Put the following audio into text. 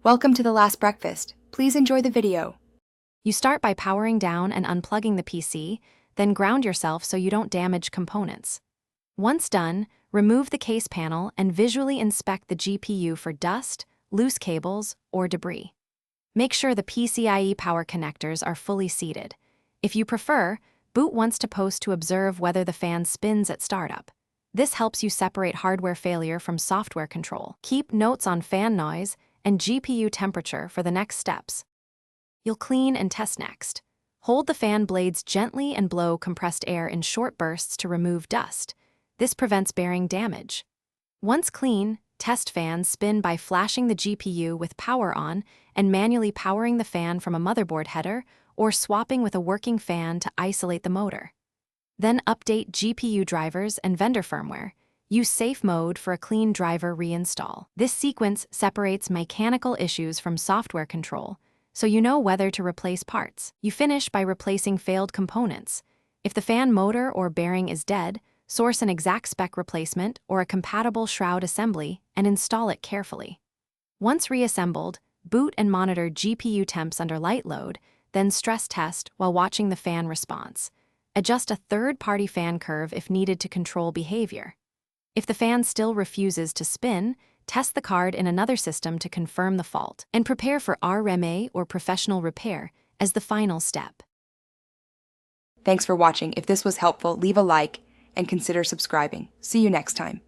Welcome to the last breakfast. Please enjoy the video. You start by powering down and unplugging the PC, then ground yourself so you don't damage components. Once done, remove the case panel and visually inspect the GPU for dust, loose cables, or debris. Make sure the PCIe power connectors are fully seated. If you prefer, boot once to post to observe whether the fan spins at startup. This helps you separate hardware failure from software control. Keep notes on fan noise and GPU temperature for the next steps. You'll clean and test next. Hold the fan blades gently and blow compressed air in short bursts to remove dust. This prevents bearing damage. Once clean, test fans spin by flashing the GPU with power on and manually powering the fan from a motherboard header or swapping with a working fan to isolate the motor. Then update GPU drivers and vendor firmware. Use safe mode for a clean driver reinstall. This sequence separates mechanical issues from software control, so you know whether to replace parts. You finish by replacing failed components. If the fan motor or bearing is dead, source an exact spec replacement or a compatible shroud assembly and install it carefully. Once reassembled, boot and monitor GPU temps under light load, then stress test while watching the fan response. Adjust a third-party fan curve if needed to control behavior. If the fan still refuses to spin, test the card in another system to confirm the fault, and prepare for RMA or professional repair as the final step. Thanks for watching. If this was helpful, leave a like and consider subscribing. See you next time.